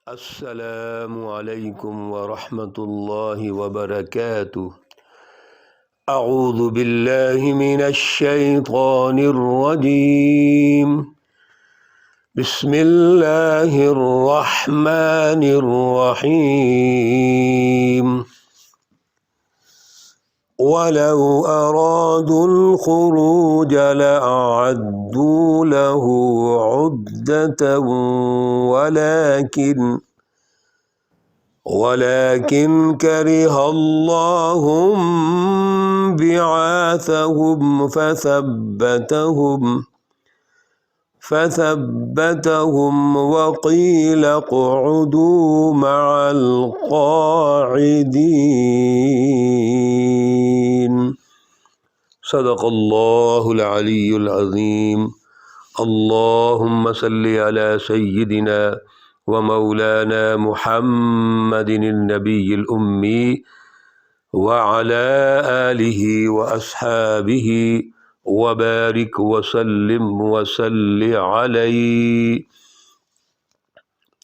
السلام علیکم ورحمۃ اللہ وبرکاتہ۔ اعوذ باللہ من الشیطان الرجیم، بسم اللہ الرحمن الرحیم۔ وَلَوْ أَرَادُوا الْخُرُوجَ لَأَعَدُّوا لَهُ عُدَّةً وَلَكِنْ كَرِهَ اللَّهُ بِعَاثَهُمْ فَثَبَّتَهُمْ وَقِيلَ اقْعُدُوا مَعَ الْقَاعِدِينَ۔ صدق اللہ العلی العظیم۔ اللہم صلی علی سیدنا و مولانا محمد النبی الامی وعلی آلہ واصحابہ وبارک وسلم وصلی علیہ۔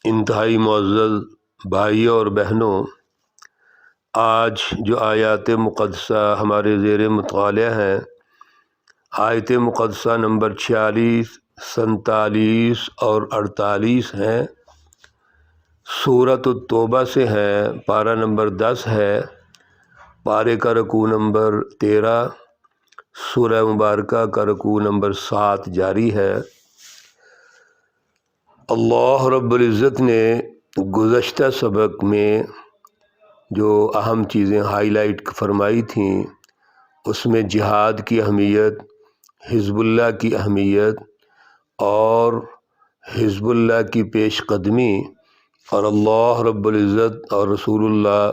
انتہائی معزز بھائیوں اور بہنوں، آج جو آیات مقدسہ ہمارے زیر مطالعہ ہیں، آیت مقدسہ نمبر 46، 47 اور 48 ہیں، سورۃ التوبہ سے ہیں۔ پارہ نمبر 10 ہے، پارے کا رکوع نمبر 13، سورہ مبارکہ کا رکوع نمبر 7 جاری ہے۔ اللہ رب العزت نے گزشتہ سبق میں جو اہم چیزیں ہائی لائٹ فرمائی تھیں، اس میں جہاد کی اہمیت، حزب اللہ کی اہمیت اور حزب اللہ کی پیش قدمی، اور اللہ رب العزت اور رسول اللہ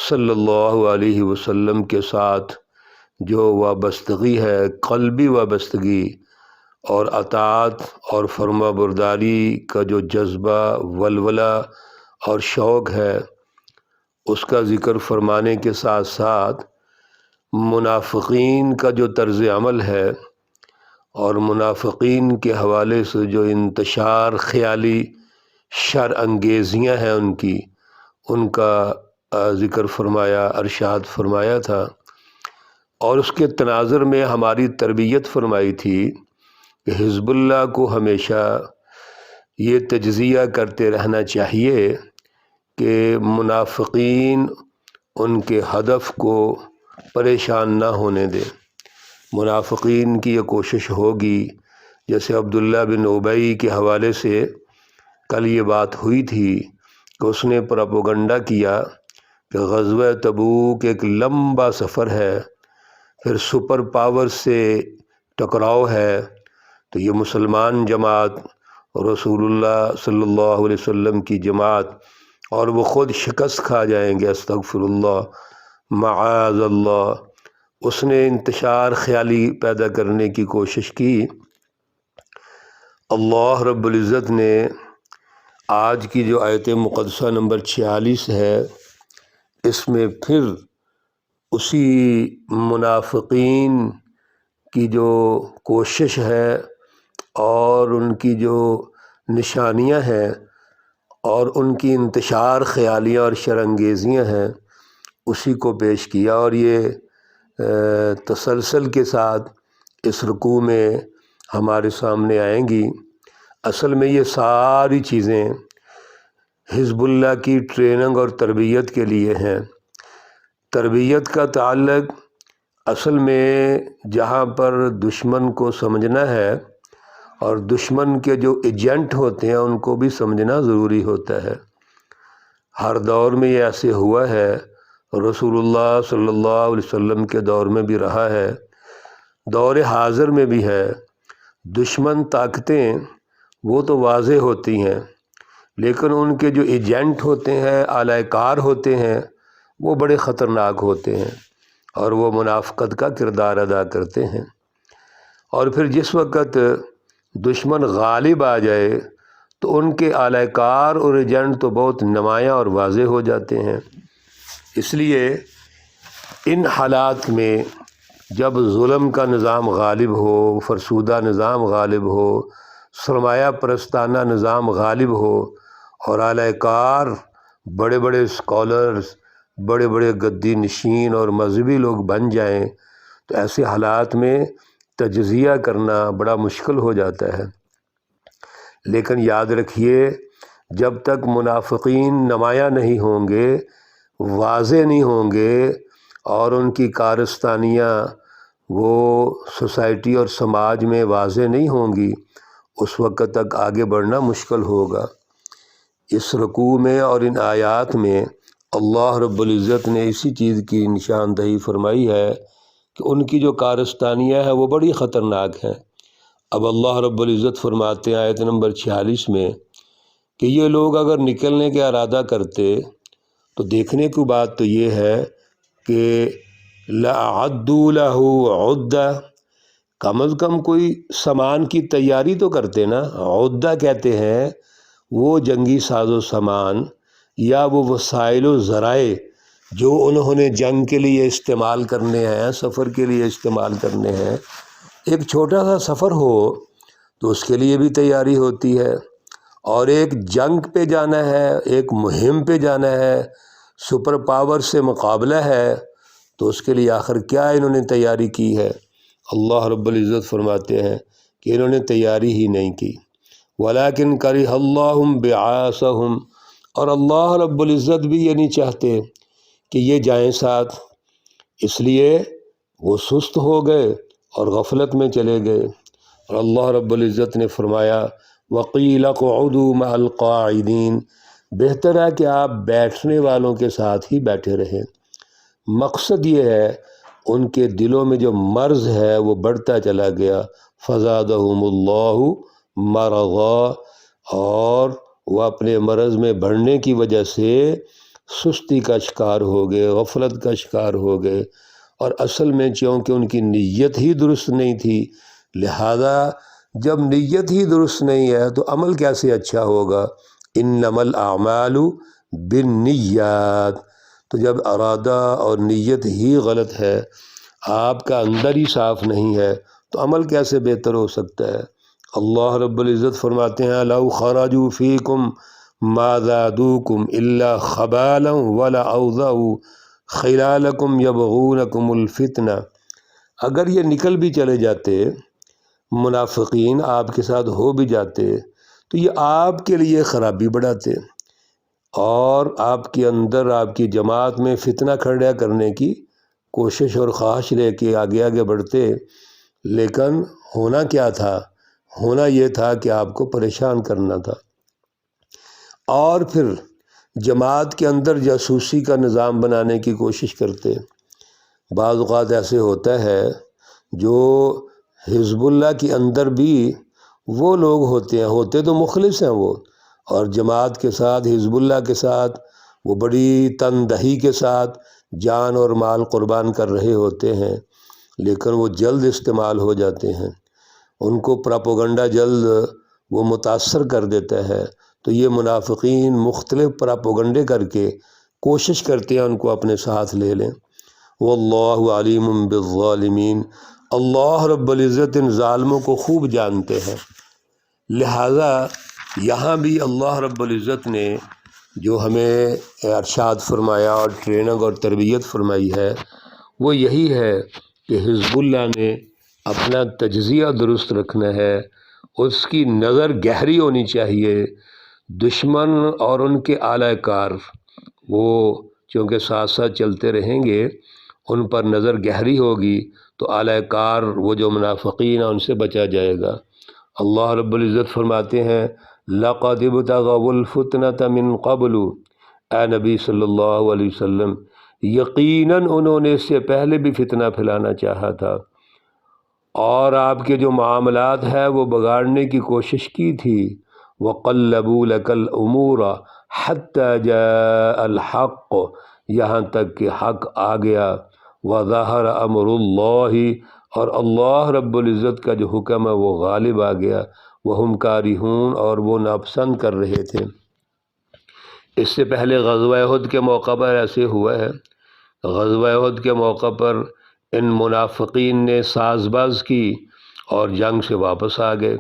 صلی اللہ علیہ وسلم کے ساتھ جو وابستگی ہے، قلبی وابستگی اور اطاعت اور فرما برداری کا جو جذبہ، ولولہ اور شوق ہے، اس کا ذکر فرمانے کے ساتھ ساتھ منافقین کا جو طرز عمل ہے اور منافقین کے حوالے سے جو انتشار خیالی شر انگیزیاں ہیں ان کا ذکر فرمایا، ارشاد فرمایا تھا، اور اس کے تناظر میں ہماری تربیت فرمائی تھی کہ حزب اللہ کو ہمیشہ یہ تجزیہ کرتے رہنا چاہیے کہ منافقین ان کے ہدف کو پریشان نہ ہونے دے۔ منافقین کی یہ کوشش ہوگی، جیسے عبداللہ بن ابی کے حوالے سے کل یہ بات ہوئی تھی کہ اس نے پروپیگنڈا کیا کہ غزوہ تبوک ایک لمبا سفر ہے، پھر سپر پاور سے ٹکراؤ ہے، تو یہ مسلمان جماعت رسول اللہ صلی اللہ علیہ وسلم کی جماعت اور وہ خود شکست کھا جائیں گے، استغفر اللہ، معاذ اللہ۔ اس نے انتشار خیالی پیدا کرنے کی کوشش کی۔ اللہ رب العزت نے آج کی جو آیت مقدسہ نمبر 46 ہے، اس میں پھر اسی منافقین کی جو کوشش ہے اور ان کی جو نشانیاں ہیں اور ان کی انتشار خیالیاں اور شرانگیزیاں ہیں، اسی کو پیش کیا، اور یہ تسلسل کے ساتھ اس رکوع میں ہمارے سامنے آئیں گی۔ اصل میں یہ ساری چیزیں حزب اللہ کی ٹریننگ اور تربیت کے لیے ہیں۔ تربیت کا تعلق اصل میں جہاں پر دشمن کو سمجھنا ہے اور دشمن کے جو ایجنٹ ہوتے ہیں ان کو بھی سمجھنا ضروری ہوتا ہے۔ ہر دور میں یہ ایسے ہوا ہے، رسول اللہ صلی اللہ علیہ وسلم کے دور میں بھی رہا ہے، دور حاضر میں بھی ہے۔ دشمن طاقتیں وہ تو واضح ہوتی ہیں، لیکن ان کے جو ایجنٹ ہوتے ہیں، اعلی کار ہوتے ہیں، وہ بڑے خطرناک ہوتے ہیں اور وہ منافقت کا کردار ادا کرتے ہیں۔ اور پھر جس وقت دشمن غالب آ جائے تو ان کے اعلی کار اور ایجنٹ تو بہت نمایاں اور واضح ہو جاتے ہیں۔ اس لیے ان حالات میں جب ظلم کا نظام غالب ہو، فرسودہ نظام غالب ہو، سرمایہ پرستانہ نظام غالب ہو اور اعلی کار بڑے بڑے اسکالرز، بڑے بڑے گدی نشین اور مذہبی لوگ بن جائیں تو ایسے حالات میں تجزیہ کرنا بڑا مشکل ہو جاتا ہے۔ لیکن یاد رکھیے، جب تک منافقین نمایاں نہیں ہوں گے، واضح نہیں ہوں گے، اور ان کی کارستانیاں وہ سوسائٹی اور سماج میں واضح نہیں ہوں گی، اس وقت تک آگے بڑھنا مشکل ہوگا۔ اس رکوع میں اور ان آیات میں اللہ رب العزت نے اسی چیز کی نشاندہی فرمائی ہے کہ ان کی جو کارستانیاں ہیں وہ بڑی خطرناک ہیں۔ اب اللہ رب العزت فرماتے ہیں آیت نمبر 46 میں کہ یہ لوگ اگر نکلنے کا ارادہ کرتے تو دیکھنے کی بات تو یہ ہے کہ لَأَعَدُّوا لَهُ عُدَّةً، کم از کم کوئی سامان کی تیاری تو کرتے نا۔ عدہ کہتے ہیں وہ جنگی ساز و سامان یا وہ وسائل و ذرائع جو انہوں نے جنگ کے لیے استعمال کرنے ہیں، سفر کے لیے استعمال کرنے ہیں۔ ایک چھوٹا سا سفر ہو تو اس کے لیے بھی تیاری ہوتی ہے، اور ایک جنگ پہ جانا ہے، ایک مہم پہ جانا ہے، سپر پاور سے مقابلہ ہے، تو اس کے لیے آخر کیا انہوں نے تیاری کی ہے؟ اللہ رب العزت فرماتے ہیں کہ انہوں نے تیاری ہی نہیں کی۔ وَلَٰكِنْ كَرِهَ اللَّهُ بِعَاثَهُمْ، اور اللہ رب العزت بھی یہ نہیں چاہتے کہ یہ جائیں ساتھ، اس لیے وہ سست ہو گئے اور غفلت میں چلے گئے۔ اور اللہ رب العزت نے فرمایا وَقِيلَ اقْعُدُوا مَعَ الْقَاعِدِينَ، بہتر ہے کہ آپ بیٹھنے والوں کے ساتھ ہی بیٹھے رہیں۔ مقصد یہ ہے ان کے دلوں میں جو مرض ہے وہ بڑھتا چلا گیا، فَزَادَهُمُ اللَّهُ مَرَضًا، اور وہ اپنے مرض میں بڑھنے کی وجہ سے سستی کا شکار ہو گئے، غفلت کا شکار ہو گئے، اور اصل میں چونکہ ان کی نیت ہی درست نہیں تھی، لہذا جب نیت ہی درست نہیں ہے تو عمل کیسے اچھا ہوگا؟ انما الاعمال بالنیات، تو جب ارادہ اور نیت ہی غلط ہے، آپ کا اندر ہی صاف نہیں ہے، تو عمل کیسے بہتر ہو سکتا ہے؟ اللہ رب العزت فرماتے ہیں لو خرجوا فیکم ما زادوکم الا خبالا ولأوضعوا خلالکم یبغونکم الفتنہ، اگر یہ نکل بھی چلے جاتے، منافقین آپ کے ساتھ ہو بھی جاتے، تو یہ آپ کے لیے خرابی بڑھاتے اور آپ کے اندر، آپ کی جماعت میں فتنہ کھڑا کرنے کی کوشش اور خواہش لے کے آگے آگے بڑھتے۔ لیکن ہونا کیا تھا؟ ہونا یہ تھا کہ آپ کو پریشان کرنا تھا، اور پھر جماعت کے اندر جاسوسی کا نظام بنانے کی کوشش کرتے۔ بعض اوقات ایسے ہوتا ہے جو حزب اللہ کے اندر بھی وہ لوگ ہوتے تو مخلص ہیں وہ، اور جماعت کے ساتھ، حزب اللہ کے ساتھ وہ بڑی تندہی کے ساتھ جان اور مال قربان کر رہے ہوتے ہیں، لیکن وہ جلد استعمال ہو جاتے ہیں، ان کو پراپوگنڈا جلد وہ متاثر کر دیتا ہے، تو یہ منافقین مختلف پراپوگنڈے کر کے کوشش کرتے ہیں ان کو اپنے ساتھ لے لیں۔ واللہ علیم بالظالمین، اللہ رب العزت ان ظالموں کو خوب جانتے ہیں۔ لہٰذا یہاں بھی اللہ رب العزت نے جو ہمیں ارشاد فرمایا اور ٹریننگ اور تربیت فرمائی ہے وہ یہی ہے کہ حزب اللہ نے اپنا تجزیہ درست رکھنا ہے، اس کی نظر گہری ہونی چاہیے۔ دشمن اور ان کے اعلی کار وہ چونکہ ساتھ ساتھ چلتے رہیں گے، ان پر نظر گہری ہوگی تو اعلی کار وہ جو منافقین ہیں ان سے بچا جائے گا۔ اللہ رب العزت فرماتے ہیں لَقَدِ ابْتَغَوُا الْفِتْنَةَ مِن قَبْلُ، اے نبی صلی اللہ علیہ وسلم، یقیناً انہوں نے اس سے پہلے بھی فتنہ پھیلانا چاہا تھا، اور آپ کے جو معاملات ہیں وہ بگاڑنے کی کوشش کی تھی۔ وَقَلَّبُوا لَكَ الْأُمُورَ حَتَّى جَاءَ الْحَقُّ، یہاں تک کہ حق آ گیا۔ وَظَهَرَ أَمْرُ اللَّهِ، اور اللہ رب العزت کا جو حکم ہے وہ غالب آ گیا۔ وَهُمْ كَارِهُونَ، اور وہ ناپسند کر رہے تھے۔ اس سے پہلے غزوہ احد کے موقع پر ایسے ہوا ہے، غزوہ احد کے موقع پر ان منافقین نے ساز باز کی اور جنگ سے واپس آ گئے۔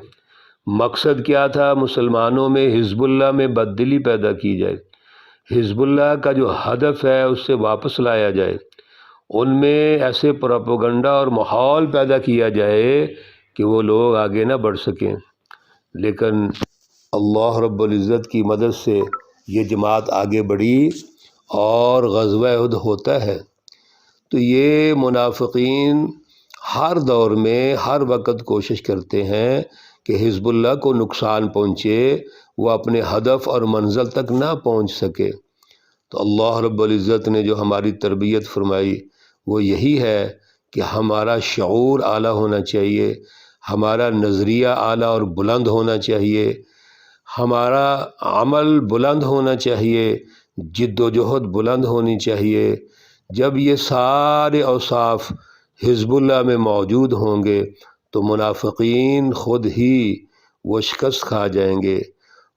مقصد کیا تھا؟ مسلمانوں میں حزب اللہ میں بددلی پیدا کی جائے، حزب اللہ کا جو ہدف ہے اس سے واپس لایا جائے، ان میں ایسے پروپیگنڈا اور ماحول پیدا کیا جائے کہ وہ لوگ آگے نہ بڑھ سکیں۔ لیکن اللہ رب العزت کی مدد سے یہ جماعت آگے بڑھی اور غزوہ احد ہوتا ہے۔ تو یہ منافقین ہر دور میں ہر وقت کوشش کرتے ہیں کہ حزب اللہ کو نقصان پہنچے، وہ اپنے ہدف اور منزل تک نہ پہنچ سکے۔ تو اللہ رب العزت نے جو ہماری تربیت فرمائی وہ یہی ہے کہ ہمارا شعور اعلیٰ ہونا چاہیے، ہمارا نظریہ اعلیٰ اور بلند ہونا چاہیے، ہمارا عمل بلند ہونا چاہیے، جد و جہد بلند ہونی چاہیے۔ جب یہ سارے اوصاف حزب اللہ میں موجود ہوں گے تو منافقین خود ہی وہ شکست کھا جائیں گے،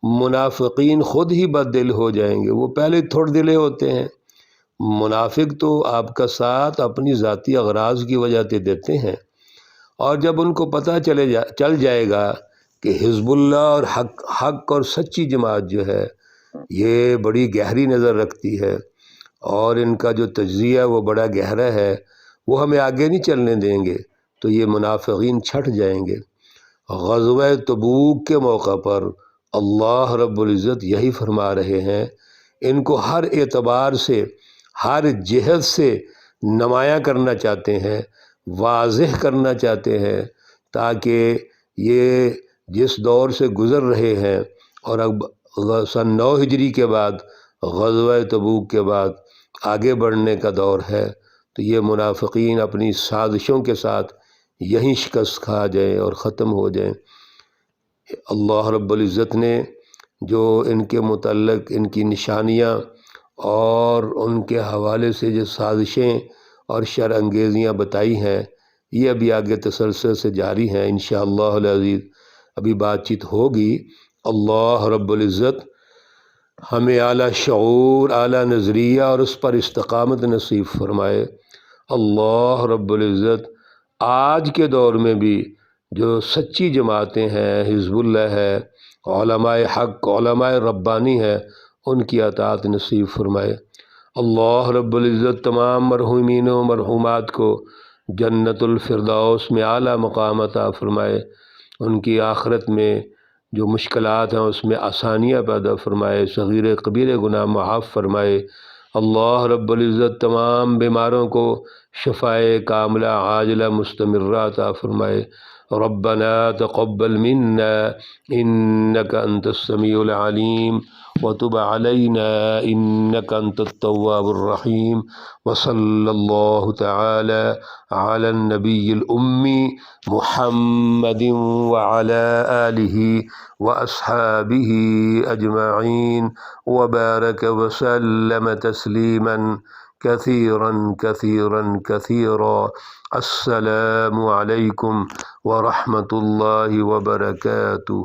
منافقین خود ہی بد دل ہو جائیں گے۔ وہ پہلے تھوڑ دلے ہوتے ہیں، منافق تو آپ کا ساتھ اپنی ذاتی اغراض کی وجہ سے دیتے ہیں، اور جب ان کو پتہ چل جائے گا کہ حزب اللہ اور حق اور سچی جماعت جو ہے یہ بڑی گہری نظر رکھتی ہے اور ان کا جو تجزیہ وہ بڑا گہرا ہے، وہ ہمیں آگے نہیں چلنے دیں گے، تو یہ منافقین چھٹ جائیں گے۔ غزوہ تبوک کے موقع پر اللہ رب العزت یہی فرما رہے ہیں، ان کو ہر اعتبار سے ہر جہت سے نمایاں کرنا چاہتے ہیں، واضح کرنا چاہتے ہیں، تاکہ یہ جس دور سے گزر رہے ہیں اور اب سن 9 ہجری کے بعد غزوہ تبوک کے بعد آگے بڑھنے کا دور ہے، تو یہ منافقین اپنی سازشوں کے ساتھ یہیں شکست کھا جائیں اور ختم ہو جائیں۔ اللہ رب العزت نے جو ان کے متعلق ان کی نشانیاں اور ان کے حوالے سے جو سازشیں اور شر انگیزیاں بتائی ہیں، یہ ابھی آگے تسلسل سے جاری ہیں انشاءاللہ العزیز، ابھی بات چیت ہوگی۔ اللہ رب العزت ہمیں اعلیٰ شعور، اعلیٰ نظریہ اور اس پر استقامت نصیب فرمائے۔ اللہ رب العزت آج کے دور میں بھی جو سچی جماعتیں ہیں، حزب اللہ ہے، علماء حق، علماء ربانی ہیں، ان کی اطاعت نصیب فرمائے۔ اللہ رب العزت تمام مرحومین و مرحومات کو جنت الفردوس میں اعلیٰ مقام عطا فرمائے، ان کی آخرت میں جو مشکلات ہیں اس میں آسانیاں پیدا فرمائے، صغیر کبیر گناہ معاف فرمائے۔ اللہ رب العزت تمام بیماروں کو شفائے کاملہ عاجلہ مستمرہ عطا فرمائے۔ ربنا تقبل منا انك انت السميع العليم وتب علينا انك انت التواب الرحيم وصلى الله تعالى على النبي الأمي محمد وعلى آله وأصحابه أجمعين وبارك وسلم تسليما كثيرا كثيرا كثيرا۔ السلام عليكم ورحمة الله وبركاته۔